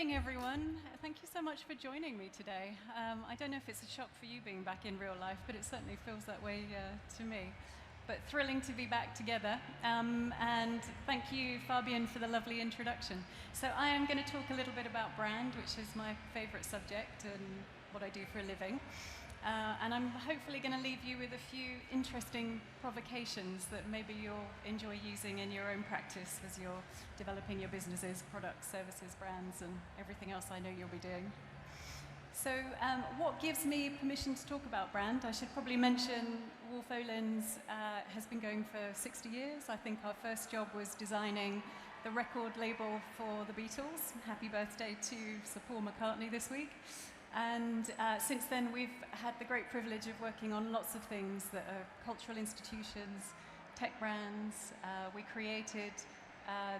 morning, everyone. Thank you so much for joining me today. I don't know if it's a shock for you being back in real life, but it certainly feels that way to me. But thrilling to be back together. And thank you, Fabian, for the lovely introduction. So I am going to talk a little bit about brand, which is my favorite subject and what I do for a living. And I'm hopefully going to leave you with a few interesting provocations that maybe you'll enjoy using in your own practice as you're developing your businesses, products, services, brands, and everything else I know you'll be doing. So what gives me permission to talk about brand? I should probably mention Wolff Olins has been going for 60 years. I think our first job was designing the record label for the Beatles. Happy birthday to Sir Paul McCartney this week. And since then, we've had the great privilege of working on lots of things that are cultural institutions, tech brands. We created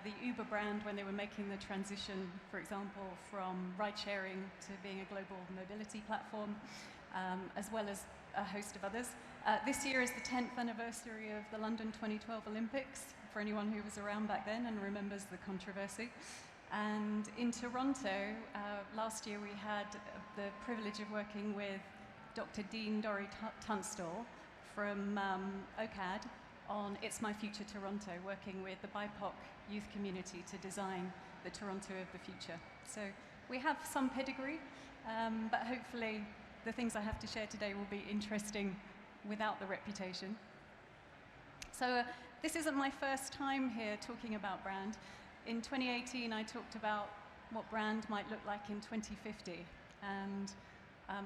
the Uber brand when they were making the transition, for example, from ride-sharing to being a global mobility platform, as well as a host of others. This year is the 10th anniversary of the London 2012 Olympics, for anyone who was around back then and remembers the controversy. And in Toronto, last year we had the privilege of working with Dr. Dean Dory Tunstall from OCAD on It's My Future Toronto, working with the BIPOC youth community to design the Toronto of the future. So we have some pedigree, but hopefully the things I have to share today will be interesting without the reputation. So this isn't my first time here talking about brand. In 2018, I talked about what brand might look like in 2050, and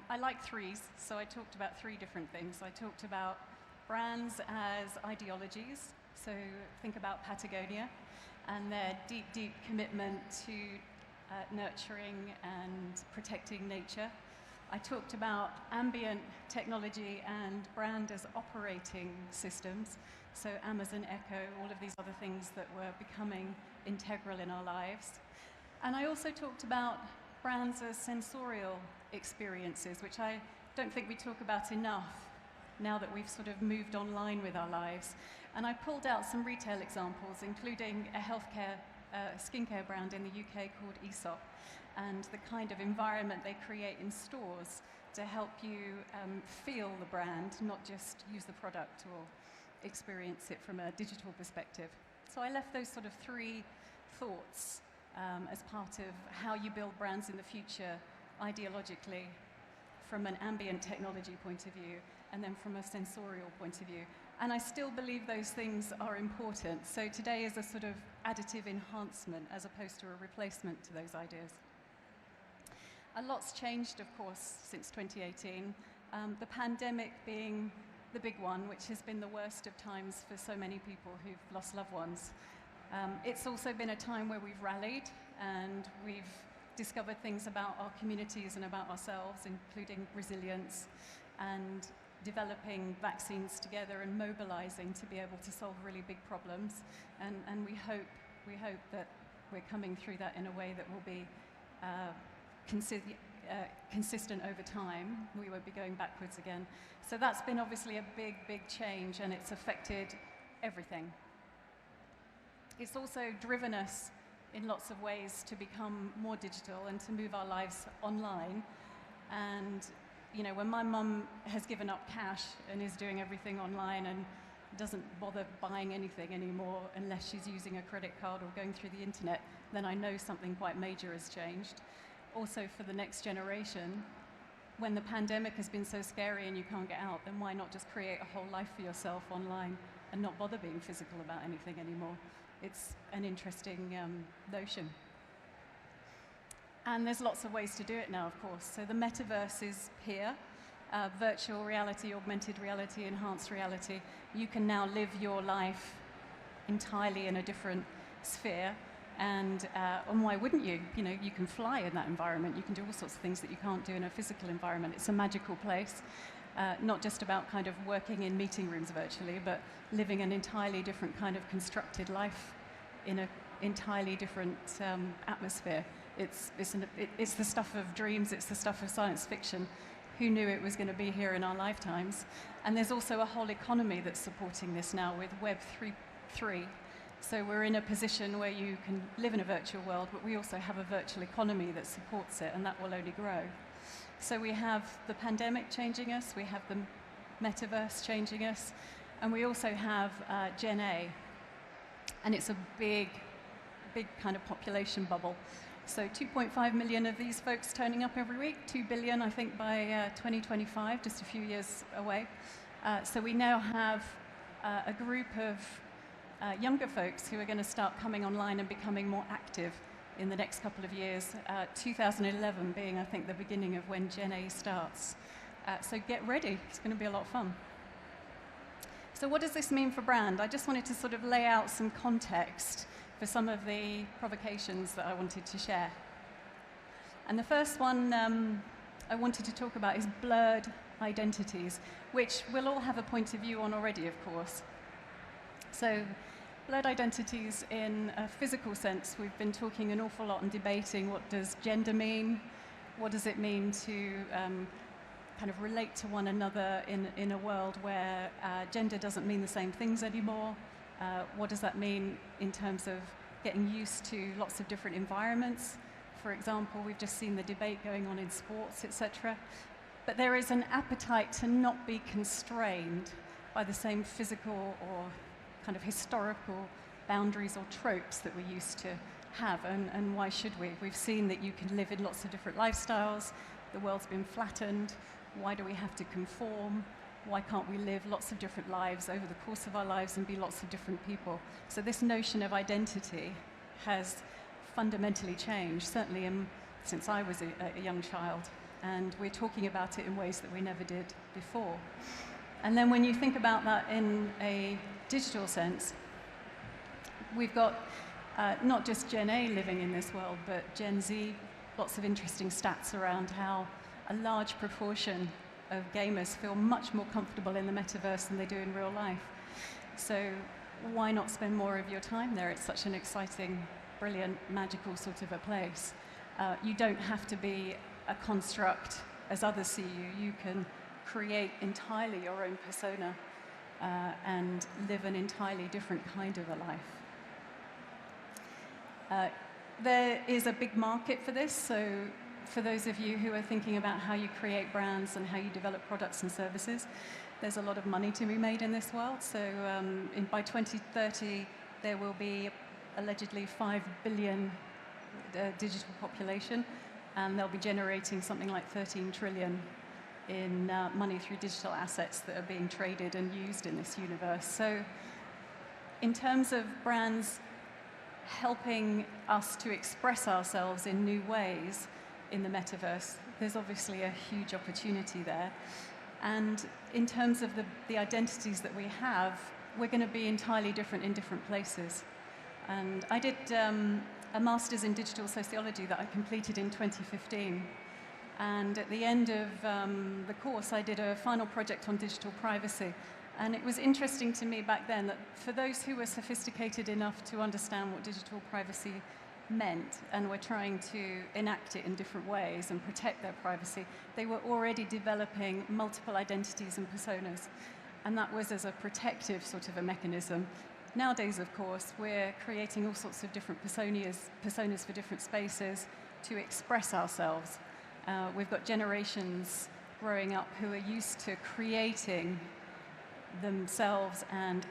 I like threes, so I talked about three different things. I talked about brands as ideologies, so think about Patagonia and their deep, deep commitment to nurturing and protecting nature. I talked about ambient technology and brand as operating systems, so Amazon Echo, all of these other things that were becoming integral in our lives. And I also talked about brands as sensorial experiences, which I don't think we talk about enough now that we've sort of moved online with our lives. And I pulled out some retail examples, including a healthcare skincare brand in the UK called Aesop, and the kind of environment they create in stores to help you feel the brand, not just use the product or experience it from a digital perspective. So I left those sort of three thoughts as part of how you build brands in the future ideologically, from an ambient technology point of view, and then from a sensorial point of view. And I still believe those things are important. So today is a sort of additive enhancement as opposed to a replacement to those ideas. A lot's changed, of course, since 2018. The pandemic being the big one, which has been the worst of times for so many people who've lost loved ones. It's also been a time where we've rallied and we've discovered things about our communities and about ourselves, including resilience and developing vaccines together and mobilizing to be able to solve really big problems. And we hope that we're coming through that in a way that will be consistent over time. We won't be going backwards again. So that's been obviously a big, big change, and it's affected everything. It's also driven us in lots of ways to become more digital and to move our lives online. And you know, when my mum has given up cash and is doing everything online and doesn't bother buying anything anymore unless she's using a credit card or going through the internet, then I know something quite major has changed. Also for the next generation, when the pandemic has been so scary and you can't get out, then why not just create a whole life for yourself online and not bother being physical about anything anymore? It's an interesting notion. And there's lots of ways to do it now, of course. So the metaverse is here. Virtual reality, augmented reality, enhanced reality. You can now live your life entirely in a different sphere. And why wouldn't you? You know, you can fly in that environment. You can do all sorts of things that you can't do in a physical environment. It's a magical place, not just about kind of working in meeting rooms virtually, but living an entirely different kind of constructed life in an entirely different atmosphere. It's the stuff of dreams. It's the stuff of science fiction. Who knew it was going to be here in our lifetimes? And there's also a whole economy that's supporting this now with Web 3.3. So we're in a position where you can live in a virtual world, but we also have a virtual economy that supports it, and that will only grow. So we have the pandemic changing us, we have the metaverse changing us, and we also have Gen A. And it's a big kind of population bubble. So 2.5 million of these folks turning up every week, 2 billion, I think, by 2025, just a few years away. So we now have a group of younger folks who are going to start coming online and becoming more active in the next couple of years, 2011 being, I think, the beginning of when Gen A starts. So get ready, it's going to be a lot of fun. So what does this mean for brand? I just wanted to sort of lay out some context for some of the provocations that I wanted to share. And the first one I wanted to talk about is blurred identities, which we'll all have a point of view on already, of course. So blurred identities in a physical sense, we've been talking an awful lot and debating what does gender mean, what does it mean to kind of relate to one another in a world where gender doesn't mean the same things anymore. What does that mean in terms of getting used to lots of different environments? For example, we've just seen the debate going on in sports, etc. But there is an appetite to not be constrained by the same physical or kind of historical boundaries or tropes that we used to have, and why should we? We've seen that you can live in lots of different lifestyles, the world's been flattened, why do we have to conform? Why can't we live lots of different lives over the course of our lives and be lots of different people? So this notion of identity has fundamentally changed, certainly since I was a young child, and we're talking about it in ways that we never did before. And then when you think about that in a digital sense, we've got not just Gen A living in this world, but Gen Z, lots of interesting stats around how a large proportion of gamers feel much more comfortable in the metaverse than they do in real life. So why not spend more of your time there? It's such an exciting, brilliant, magical sort of a place. You don't have to be a construct as others see you. You can create entirely your own persona and live an entirely different kind of a life. There is a big market for this, so for those of you who are thinking about how you create brands and how you develop products and services, there's a lot of money to be made in this world. So by 2030, there will be allegedly 5 billion digital population, and they'll be generating something like 13 trillion in money through digital assets that are being traded and used in this universe. So in terms of brands helping us to express ourselves in new ways in the metaverse, there's obviously a huge opportunity there. And in terms of the identities that we have, we're going to be entirely different in different places. And I did a master's in digital sociology that I completed in 2015. And at the end of the course, I did a final project on digital privacy. And it was interesting to me back then that for those who were sophisticated enough to understand what digital privacy meant and were trying to enact it in different ways and protect their privacy, they were already developing multiple identities and personas. And that was as a protective sort of a mechanism. Nowadays, of course, we're creating all sorts of different personas for different spaces to express ourselves. We've got generations growing up who are used to creating themselves and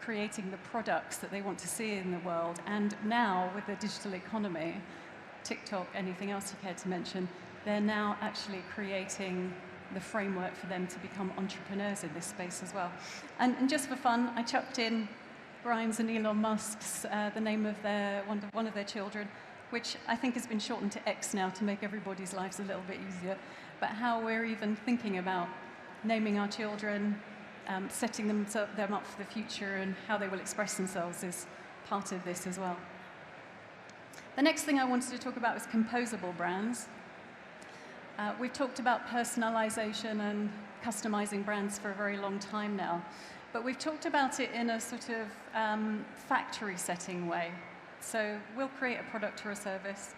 creating the products that they want to see in the world. And now, with the digital economy, TikTok, anything else you care to mention, they're now actually creating the framework for them to become entrepreneurs in this space as well. And just for fun, I chucked in Grimes and Elon Musk's, the name of one of their children, which I think has been shortened to X now to make everybody's lives a little bit easier. But how we're even thinking about naming our children, setting them up for the future and how they will express themselves is part of this as well. The next thing I wanted to talk about was composable brands. We've talked about personalization and customizing brands for a very long time now, but we've talked about it in a sort of factory setting way. So we'll create a product or a service,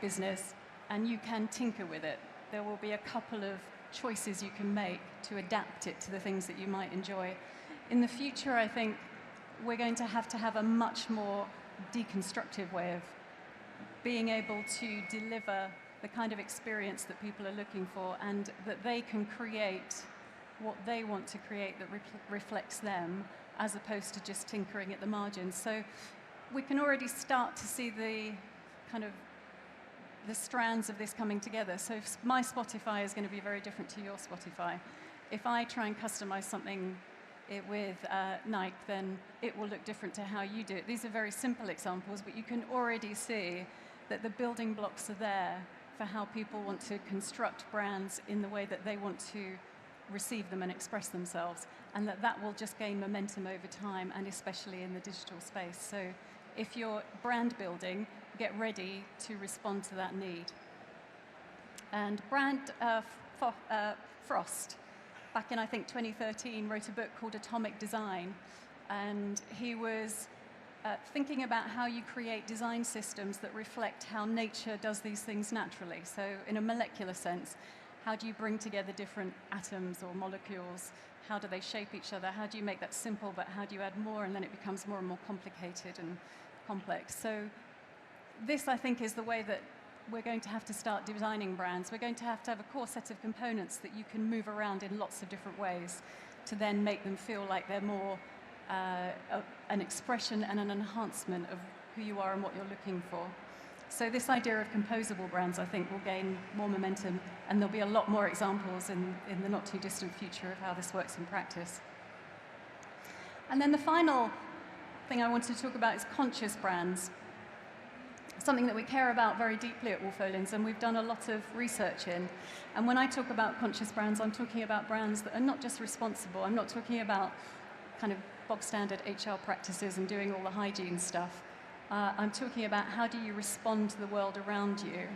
business, and you can tinker with it. There will be a couple of choices you can make to adapt it to the things that you might enjoy. In the future, I think we're going to have a much more deconstructive way of being able to deliver the kind of experience that people are looking for, and that they can create what they want to create that reflects them, as opposed to just tinkering at the margins. So we can already start to see the kind of the strands of this coming together. So if my Spotify is going to be very different to your Spotify. If I try and customize something with Nike, then it will look different to how you do it. These are very simple examples, but you can already see that the building blocks are there for how people want to construct brands in the way that they want to receive them and express themselves, and that will just gain momentum over time, and especially in the digital space. So if you're brand building, get ready to respond to that need. And Frost, back in, I think, 2013, wrote a book called Atomic Design, and he was thinking about how you create design systems that reflect how nature does these things naturally. So in a molecular sense, how do you bring together different atoms or molecules? How do they shape each other? How do you make that simple, but how do you add more, and then it becomes more and more complicated and complex? So this, I think, is the way that we're going to have to start designing brands. We're going to have a core set of components that you can move around in lots of different ways to then make them feel like they're more an expression and an enhancement of who you are and what you're looking for. So this idea of composable brands, I think, will gain more momentum, and there'll be a lot more examples in the not too distant future of how this works in practice. And then the final thing I wanted to talk about is conscious brands, something that we care about very deeply at Wolff Olins, and we've done a lot of research in. And when I talk about conscious brands, I'm talking about brands that are not just responsible. I'm not talking about kind of bog standard HR practices and doing all the hygiene stuff. I'm talking about how do you respond to the world around you,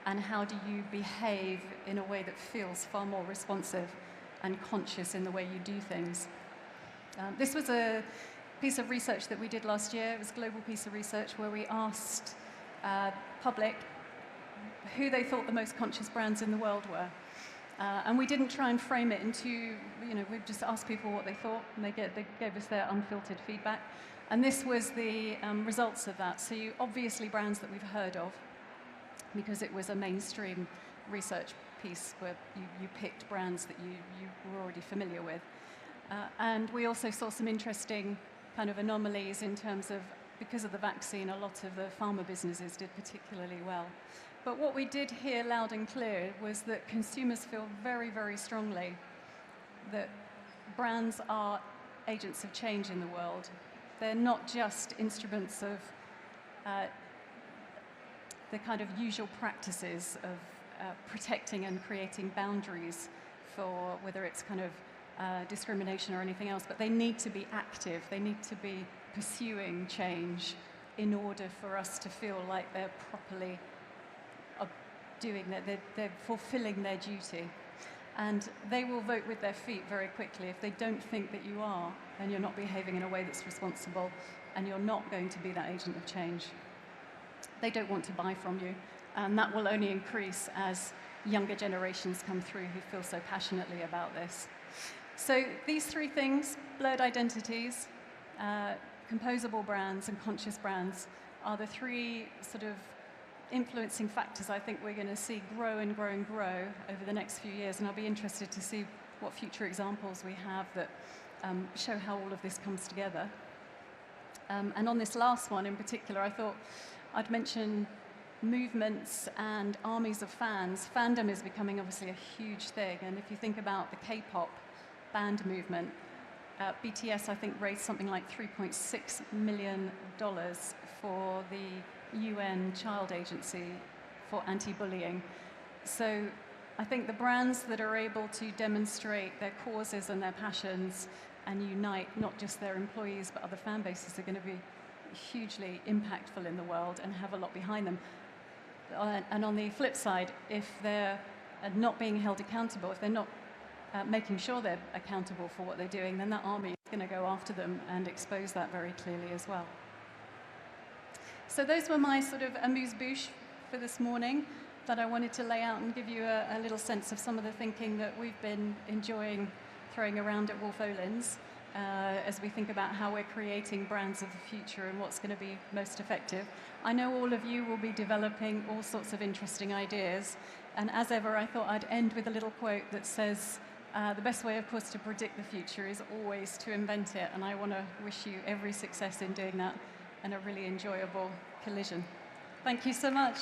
and how do you behave in a way that feels far more responsive and conscious in the way you do things. This was a piece of research that we did last year. It was a global piece of research where we asked public who they thought the most conscious brands in the world were. And we didn't try and frame it into, we just asked people what they thought, and they gave us their unfiltered feedback. And this was the results of that. So obviously brands that we've heard of, because it was a mainstream research piece where you picked brands that you were already familiar with. And we also saw some interesting kind of anomalies in terms of, because of the vaccine, a lot of the pharma businesses did particularly well. But what we did hear loud and clear was that consumers feel very, very strongly that brands are agents of change in the world. They're not just instruments of the kind of usual practices of protecting and creating boundaries for whether it's kind of discrimination or anything else, but they need to be active. They need to be pursuing change in order for us to feel like they're properly doing that, they're fulfilling their duty. And they will vote with their feet very quickly. If they don't think that you are, then you're not behaving in a way that's responsible, and you're not going to be that agent of change. They don't want to buy from you, and that will only increase as younger generations come through who feel so passionately about this. So these three things, blurred identities, composable brands, and conscious brands, are the three sort of influencing factors I think we're going to see grow and grow and grow over the next few years, and I'll be interested to see what future examples we have that show how all of this comes together. And on this last one in particular, I thought I'd mention movements and armies of fans. Fandom is becoming obviously a huge thing, and if you think about the K-pop band movement, BTS, I think, raised something like $3.6 million for the UN Child Agency for anti-bullying. So I think the brands that are able to demonstrate their causes and their passions and unite not just their employees but other fan bases are going to be hugely impactful in the world and have a lot behind them. And on the flip side, if they're not being held accountable, if they're not making sure they're accountable for what they're doing, then that army is going to go after them and expose that very clearly as well. So those were my sort of amuse-bouche for this morning that I wanted to lay out and give you a little sense of some of the thinking that we've been enjoying throwing around at Wolff Olins. as we think about how we're creating brands of the future and what's going to be most effective. I know all of you will be developing all sorts of interesting ideas, and as ever, I thought I'd end with a little quote that says, the best way, of course, to predict the future is always to invent it, and I want to wish you every success in doing that and a really enjoyable collision. Thank you so much.